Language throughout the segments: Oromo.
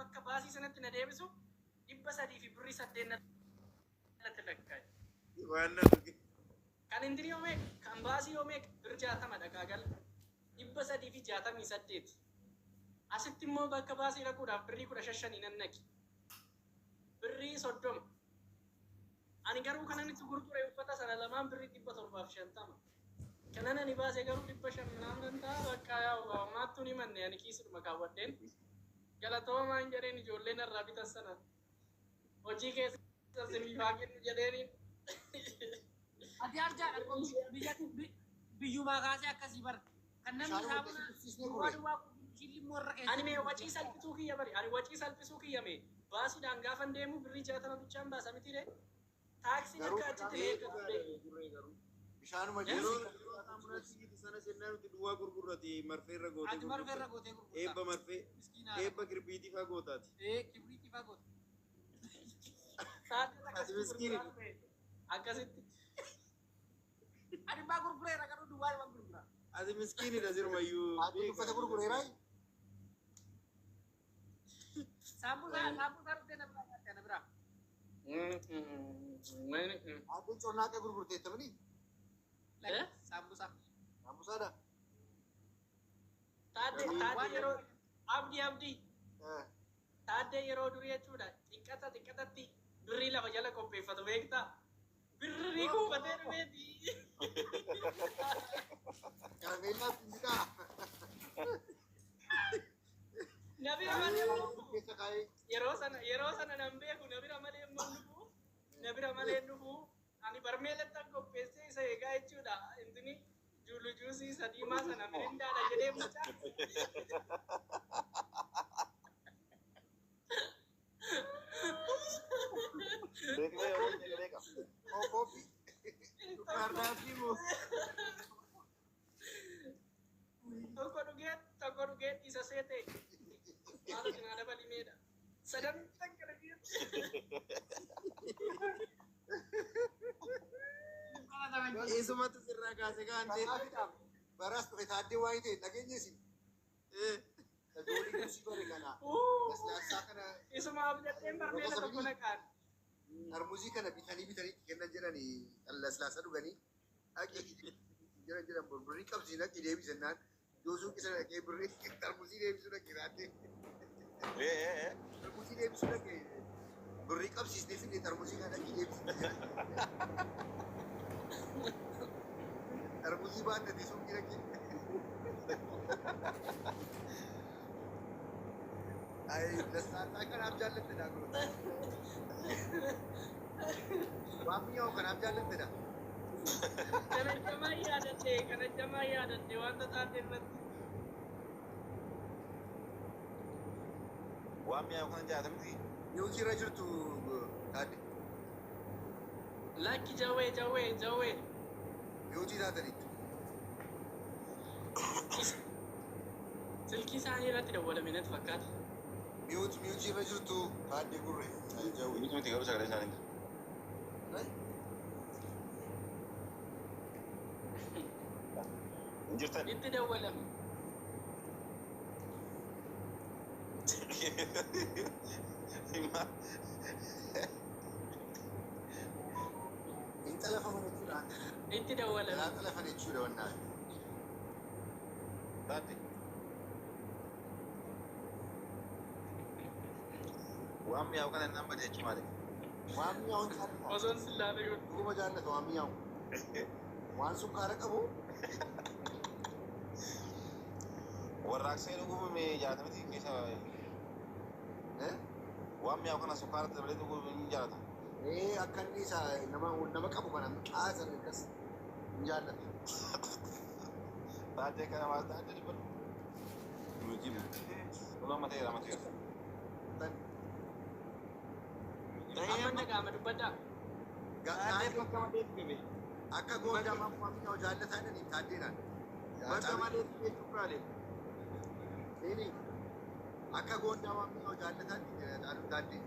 bakka baasii sanatti na deebisu 300 fi birrii 8 natti lakkaa'e. Waan na dhuge. Kan indirii yoomee kan baasii yoomee birrii 60 dhaqaagal 368. Asitti immoo bakka baasii dhaquudhaaf birrii 15 nan naqi. Birrii 30. Ani garuu kanan itti gurgure uffata sana lamaan birrii 750. Kanan ani baasee garuu 500 naan ta'a bakka yaa maattuu ni manne ani kiisuma kaawwadheen. Galatoomaa hin jedheen ijoolleen irraa bitan sana. Hojii keessa sinii baaqeen jedheeni. Ati arjaa biyyumaa kaasee akkasii bara. Kan namni saamuna ani mee wacii salphisuu kiyya bari ani wacii salphisuu kiyya mee baasiidhaan gaafan deemu birrii 60 bichaan baasa miti de taaksiin akka achitti eeggatu bishaanuma jiru sana sennaan uti duwwaa gurgurrati marfeerra goote ati marfeerra goote gurgurta eebba marfee eebba kirbiitii faa gootaati kibriitii faa goota ati miskiini akkasitti ani baa gurgureera garuu duwwaa waan gurgura ati miskiinidha sirumayyuu ati uffata gurgureeraa Sambusa rute na bira. Ati cornaaqee gurgurteetta mini? Sambusa. Sambusaadha. Taatee yeroo abdii. Taatee yeroo durii jechuudha. Xiqqatatti birrii lafa jala qopheeffatu beektaa? Birrii kuufatee dhufeeti. Karameellaa findiidhaa. Nabira malee yeroo sana nan beeku nabira malee mannufu nabira malee nufu ani barmeelatti qopheessee isa eegaa jechuudha intini juulu juusii sadiimaa sana mirindaadha jedhee mucaa tokko dhugee isa seete maala jinaada balimeedha sadan takkara Isumatu sirraa kaase kan ta'e baras ture taaddee waa ta'e dhageenyesi. Tajoolii si bare kana. Laslaasaa kana. Isuma abdateen barmeela tokko naqaan. Harmuzii kana bitanii kennan jedhanii laslaasaa dhuganii jiran birrii qabsii naqi deebisannaan yoo suuqi sana dhaqee birrii harmuzii deebisuu dhaqee taaddee. Harmuzii deebisuu dhaqee birrii qabsiisnee fidee harmuzii kana dhaqee deebisuu. Harmuzii baadhatee suuqi dhaqee. Ay, laslaasaa kanaaf jaallattedha kun. Waamni yoo kanaaf jaallattedha. Kana jamaa yaadatte wanta taate irratti. Waamni yaa kana jaatamti. Yuukiirra jirtu taadde. Lakki jawwee. Yuutii taatanitti. Silkii isaanii irratti dawwalame natti fakkaata. Miutirra jirtu taadde gurre. Miti garuu sagalee isaanii. Injirtan. Itti dawwalame. Intala faman jechuudha. Itti dawwalame. Intala faman jechuudha wannaa. Taate. Waamni yaa kana nama jechuun maali? Waamni yaa wanti Osoon sillaafee yoo dhuguma jaallata waamni yaa. Waan sukkaara qabu. Warraaqsee dhugumame jaatamti keessa. Waamni yaa kana sukkaara dabalee dhugumame jaallata. Akka inni isa nama qabu kana qaasan akkas hin jaallatu. Taatee kana maal taatee dhibbatu? Nuti ulama ta'e ramatu yoo ta'u. amma nagaama dubbaddaa. Akka goondaa waamni yaa jaallataa jedhanii taaddeenaan. Bakka malee jechuun maali? Akka goondaa waamni yaa jaallataa taaddee.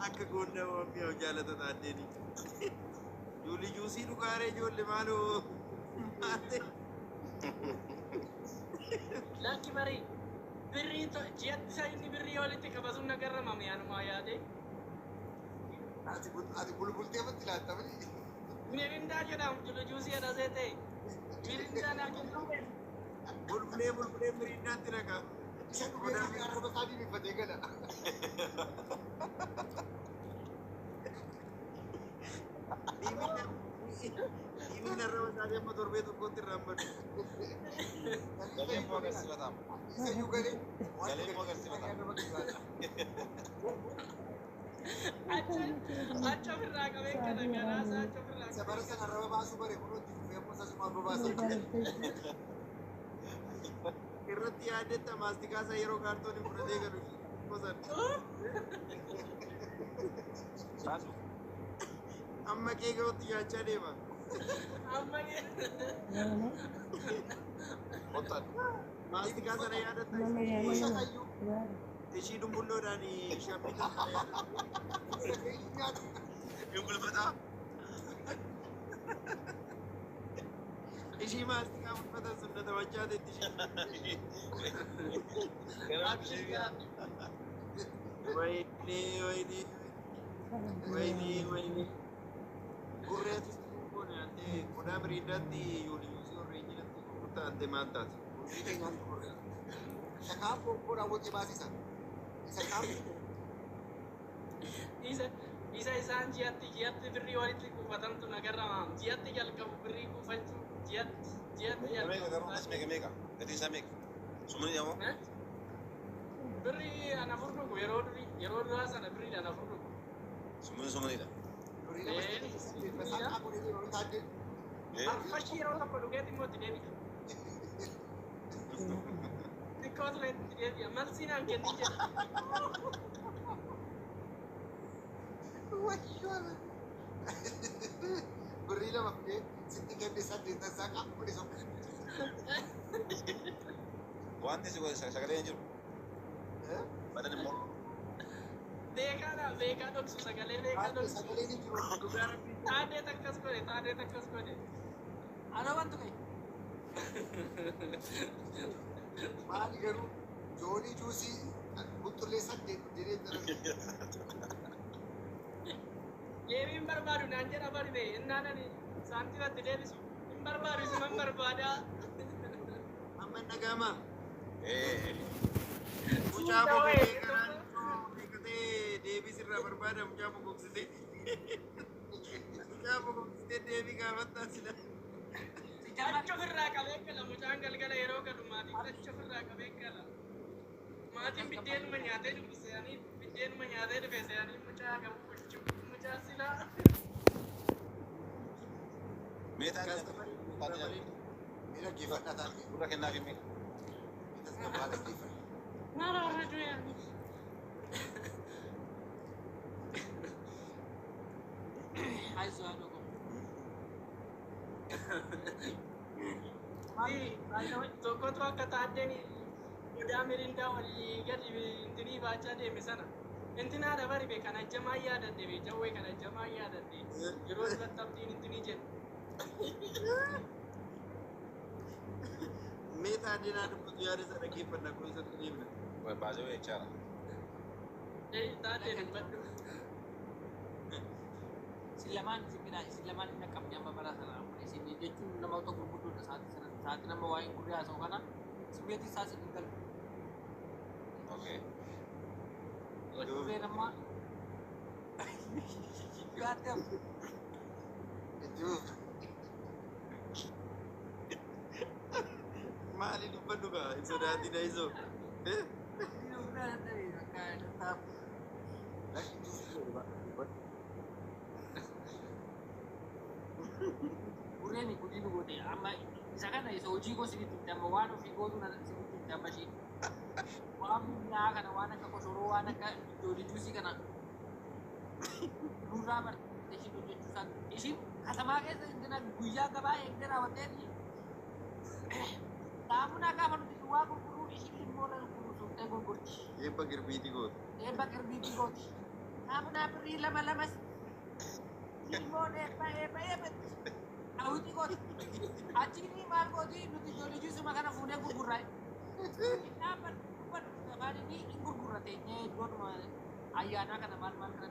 Akka goondaa waamni yaa jaallata taatteeni. Juuli juusii dhugaaree ijoollee maaloo? Lakki barii birrii ji'atti isa inni birrii walitti qabatuun nagarra mamiyaanuma yaade. Ati bulbultee matti laattamani. Mirindaa jedhamu jiru juusii adasee ta'e. Mirindaa naa kennu. Bulbulee mirindaatti naqa. Isa dhugee fi arraba isaa dibifatee gala. Diimiin arraba isaa amma torbee tokkotti irraan badu. Galee immoo agarsiifatamu. Isa iyyuu galee. Galee immoo agarsiifatamu. Acha ofirraa qabee kana garaasaa acha ofirraa Isa bara sana arraba baasuu bare kunuutti fufee ammoo isasuma arraba baasaa. Irratti yaadetta maastikaasa yeroo kaartoonii fudhatee galu gosan. Saasu. Amma kee ga'utti nyaachaa deema. amma Kottan. Maastikaasa na yaadatta. Isa kayyuu. Ishii dumbulloodhaan shabbii tokko yaadatta. Isa kayyuu nyaata. Yumbulfataa. Ishii maastikaa uffata sunnata wajjaatetti ishii. Wayni. Gurreetis kun ante qodaa biriiddaatti yuuliyuusii horreenyinatti gurgurtaa ante maal taate? Hojii keenyaatti gurgurtaa. Isa kaan bobboo raawwatee baasisa. Isa kaan isaan ji'atti birrii walitti kuufatantu nagarra maam ji'atti jalqabu birrii kuufachuu ji'atti Meeqa garuu as meeqa? Gatii isaa meeqa? Sumuni yamoo? birrii ana furdugu yeroo duraa sana birrii ana furdugu Sumunidha. durii nama saddeet masaa qaamolee yeroo taatee arfashi yeroo tokko dhugeeti immoo itti deebi'a xiqqoo ture itti deebi'a malsiinaan kenni jedha birrii lama fudhee sitti kenne saddeet tasaa qaamolee tokko. Wanti sagalee hin jiru. Badan immoo. beekaa dhoksu sagalee beekaa dhoksu Sagalee ni jiru. taatee takkas godhe ana wantu ka'e Maali garuu joonii juusii buttullee saddeet jedhee deebiin barbaadu naan jedha bari bee innaan ani saantiimatti deebisu hin barbaadu isiman barbaadaa Amma dhaga'ama. Mucaa Mucaa boqotee garaan beekatee deebii sirraa barbaada mucaa boqoksitee. Mucaa boqoksitee deebii gaafattaa sila. achi ofirraa qabee gala mucaan galgala yeroo galu maatiin achi ofirraa qabee gala maatiin biddeenuma nyaatee dhufe se'anii biddeenuma nyaatee dhufe se'anii mucaa gabu gochuu mucaa silaa Meetaa Mira geeffadhaa taate. gurra kennaa fi meeqa? Mitas gabaa dhaggeeffadha. mara warra du'an Aizu ado ko. Tokkotu akka taaddeen guddaa mirindaa walii gadi intinii baachaa deeme sana. Intinaa dabari bee kana jamaa yaadadde bee jawwee kana jamaa yaadadde yeroo duratti abdiin intinii jedhu. Meetaa adeemaa dubbatu yaada isa dhaggeeffannaa kun isa deemna. Baasee jechaadha. Taaddee dubbadhu. Silamaan hin qabne amma bara sana isin jechuun nama tokko gurguddoodha sa'aatii nama waa'ee gurri haasa'u kana simmeetii isaa sin hin galu. Okay. Gurreen amma yaaddeem Iddoo Maali dubbadhu gaa hin sodaatina isoo. gurreen gudii dhugoodhe amma isa kana isa hojii koo sinitti itti amma waan ofii gootu sinitti itti amma ishee waan mi'aa kana waan akka koshoroo waan akka joolii juusii kana nurraa barte ishii hojjechuusaa ishiin katamaa keessa indina guyyaa gabaa eegdee raawwatteeti saamunaa gaafa nuti waa gurguruun ishiin immoo na gurgurtee gurgurti Eebba girbiitii gootu. eebba qirbiitii gooti saamunaa birrii lamas ilmoo eebba hawwiti gooti achiini maal gooti nuti joolii juusuma kana fuunee gurgurraa dhaabbadhu inni hin gurgurate iddoodhuma ayyaanaa kana maal kana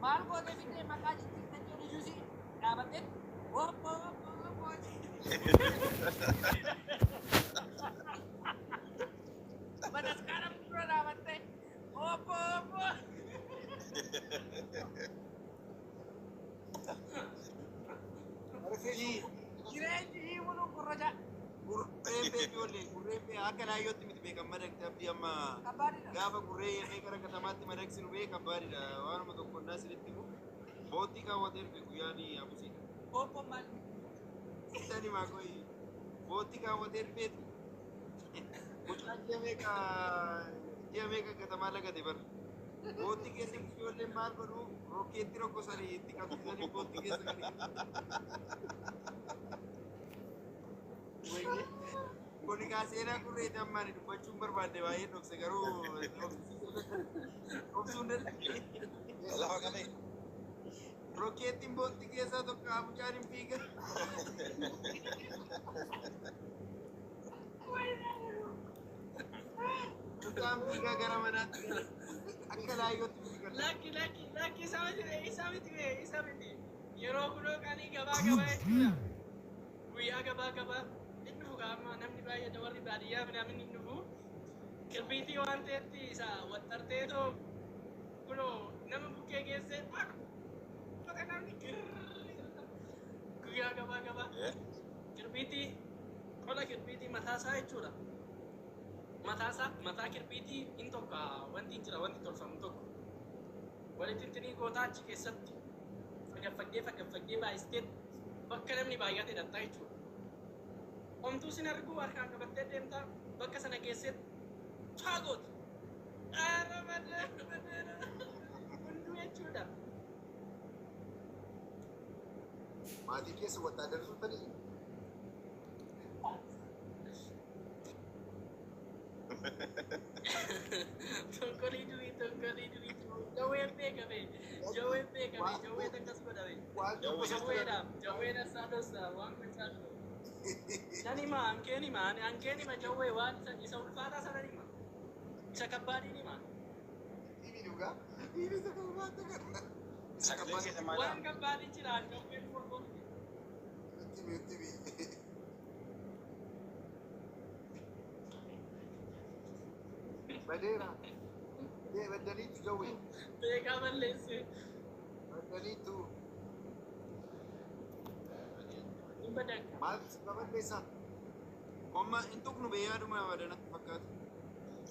maal gootee finnee maqaa jirti kan jedhu juusii dhaabattee obbo bataskaana fuuldura dhaabattee obbo jireenyi himuun gurracha Gurreen ijoollee gurreen akka laayyootti miti beekan madaqte abdii amma gaafa gurree yennee gara katamaatti madaqsinu beekan baadidha waanuma tokko naa sinitti mu boottii kaawwatee dhufe guyyaan abusiidha. obbo maal Sittani maakoyi boottii kaawwatee dhufeetu mucaan ji'a meeqa katamaa lagate bara boottii keessa ijoolleen maal godhu rokkeetti rokkosanii itti qabsiisanii boottii keessa gadi. Kuni kaaseenaa gurreetti ammaan dubbachuun barbaadde baay'ee dhokse garuu dhoksuun danda'e. Lafa qabee. Rokkeettiin boottii keessaa tokko mucaan hin fiigan. Mucaan fiigaa gara manaatti akka laayyootti fiigan. Lakki isa miti. Yeroo kunoo qanii gabaa jechuudha. Guyyaa gabaa. Amma namni baay'ee warri baadiyyaa midhaan inni dhufu kirbiitii waan ta'etti isa waxxarteetoo kunoo nama bukkee geessee bakka namni guyyaa gabaa kirbiitii qola kirbiitii mataasaa jechuudha. Mataa kirbiitii in tokko wanti jira wanti tolfamu tokko walitti intinii gootaa achi keessatti fagaffagee baay'istee bakka namni baay'ate dhattaa jechuudha. Omtuu sin argu harkaan qabattee deemtaa bakka sana keessatti faagooti. Hunduu jechuudha. Maatii keessa wattaadarri turtanii? Tokkolii durii. Jawween beekame. Jawween akkas godhame. Jawween asaa dosaa waan gochaa jiru. Nanima ankeenima jawwee waan isa ulfaataa sana nima. Isa kabbaadii nima. Dhiibi dhugaa? Dhiibi isa kabbaata kana. Sagalee keessa maal? Waan kabbaadii jiraan jawween mormoti. Dhiibi. Badeera. Baddaliitu jawwee. Beekaa balleesse. Baddaliitu. Badaka. Maal si baballeessaa? Homma hin tuqnu bee yaaduma badanatti fakkaatu.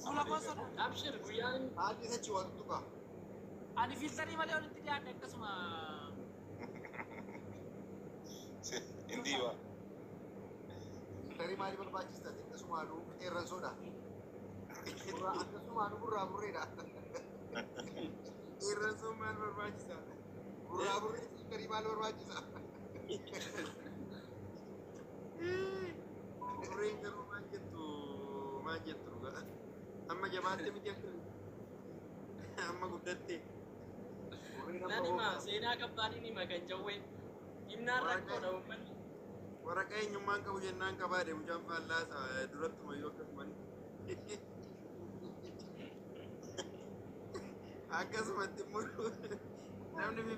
fuula koosodha Abshir guyyaan Haalli sachi waan tuqa. ani filtarii malee walitti dhiyaadhe akkasuma Indiiwa. Tarii maalii barbaachista? Akkasumaanuu qeerransoodha. Akkasumaanuu burraa burreedha. Qeerransoon maal barbaachisa? Burraa burree tarii maal barbaachisa? Gurreen garuu maal jettu dhugaa. Amma jabaatte miti akka amma guddatte. nanima seenaa kabbaadii nima kan jawwee. Himnaan rakkoodha uummanni. Waraqaa eenyummaan qabu jennaan qabaade mucaan faallaasa durattuma yoo akkasuman. Akkasumatti immoo namni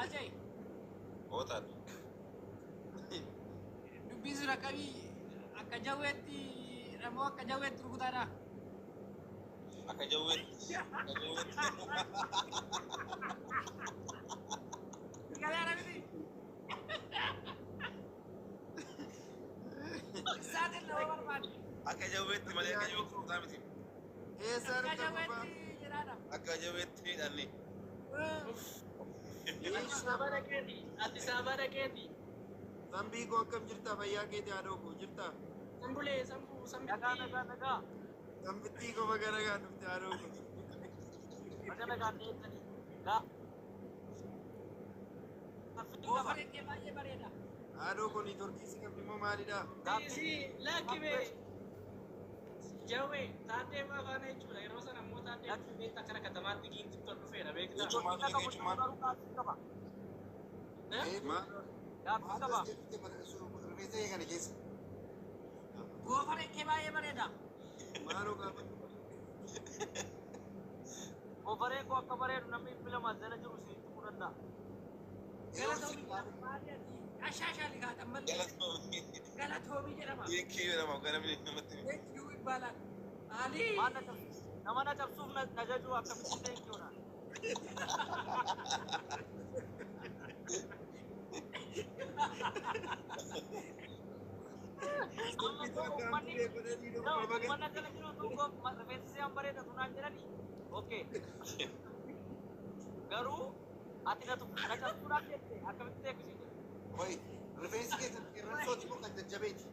Ajay Ootaan. dubbii sura qabii akka jawweetti dhamoo akka jawweetti rukutaadha Akka jawweetti. galaana miti isaatiin nama barbaade Akka jawweetti malee akka jawweetti rukutaa miti. eessa akka argamu ba'a? jawweetti jedhaadha Akka jawweetti hidhanne. Addis Ababa dhaqeeti. Sambii koo akkam jirta? Fayyaa keetii haadhoo koo jirta? Sambulee nagaa Sambittii koo baga nagaa dhufte haadhoo koo. deettanii gaa goofaree kee baay'ee bareeda Haadhoo koo niitorkii si qabdi immoo maalidha? lakkibee jawwee taatee afaan jechuudha. Yeroo sana immoo taatee beektaa kana katamaatti giinti tol dhufeera beektaa. Jechumaan jechumaan. goofaree kee baay'ee bareeda Maaloo gaafatu. Ofareen koo akka bareedu namni filama jala jiru si tuquu danda'a. Ashaashaali kaatan malee galatoomi jedhama. Yeekii jedhama gara namatti. Yeekii ibbaalaan. Ali. Nama na cabsuuf na jaju akkamitti ta'e jechuudha. Mana jala jiru tuh rifeensi yang bareeda tunaan jedhanii. Oke. Garuu ati na cabsuudhaaf jette akkamitti ta'e akkasitti. Wai, rifeensi keessatti qeerransooti moo kan jajjabeeti?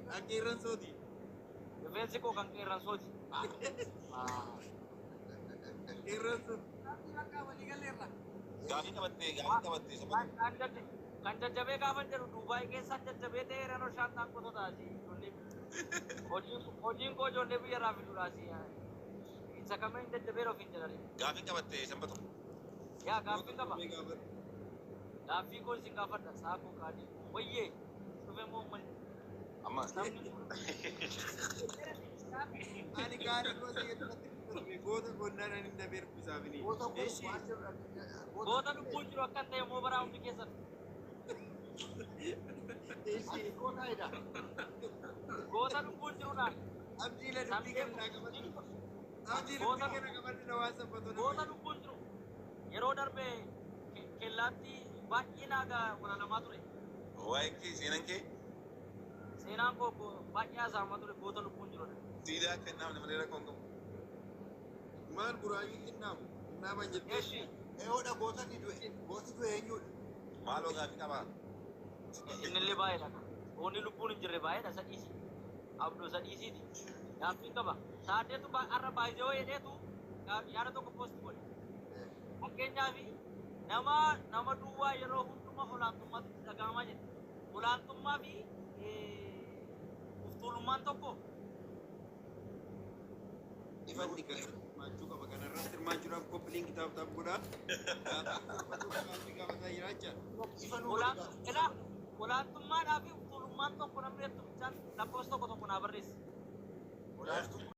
Kan qeerransooti. Rifeensi koo kan qeerransooti. Qeerransooti. Gaafii qabattee sababa. Kan jajjabee gaafa jedhu Duubaay keessaa jajjabee ta'e ranoo shaantaan qototaati. Hojiin koo ijoollee biyya irraa fiduudhaati. Isa kameen jajjabee ofiin jedhani. Gaafii qabattee sanbatu. Yaa gaaffii qaba. Gaaffii koo isin gaafadha saakuu kaadii. Wayyee dhufee moo uummanni. Amma. Ani gaarii gosa keessatti goota gonnaan ani hin dabeeru isaafini. Goota lubbuun jiru akkan ta'e moo baraa hundi keessatti. Goota lubbuun jiruudhaan. Abdiila dubbii kan naa qabatu. Abdiila dubbii kana qabatu na waan sabbatu. Goota lubbuun jiru. Yeroo darbee kellaatti baay'ee naagaa wala namaa ture. Waa'ee kee seenan kee. Seenaan koo baay'ee haasa'amaa ture goota lubbuun jirudha. Siidaa akka namni malee rakkoo hin qabu. Maal buraayyuu xinnaamu? Xinnaaman jettee. Yeshi. Eeyoodha gootni du'e. Gooti du'e eenyudha? Maaloo gaafii qabaa. Innillee baay'eedha. Oonni lubbuun hin jirre baay'eedha sadhiisi. Abduu sadhiisiiti. Gaaffii qaba. Taateetu har'a baay'ee jedheetu yaada tokko poosti godhe. Fakkeenyaaf nama duwwaa yeroo hundumaa olaantummaatti dhaga'amaa jedhe. Olaantummaa fi uftuulummaan tokko. Ifanni hirmaachuu qaba. Kanarratti hirmaachuudhaaf qophiin kitaaba godhaa. Gaaffii gaafataa jiraachaa. Olaantummaadhaa fi uftuulummaan tokko namni hedduu lakkoofsa tokko naa barreessi.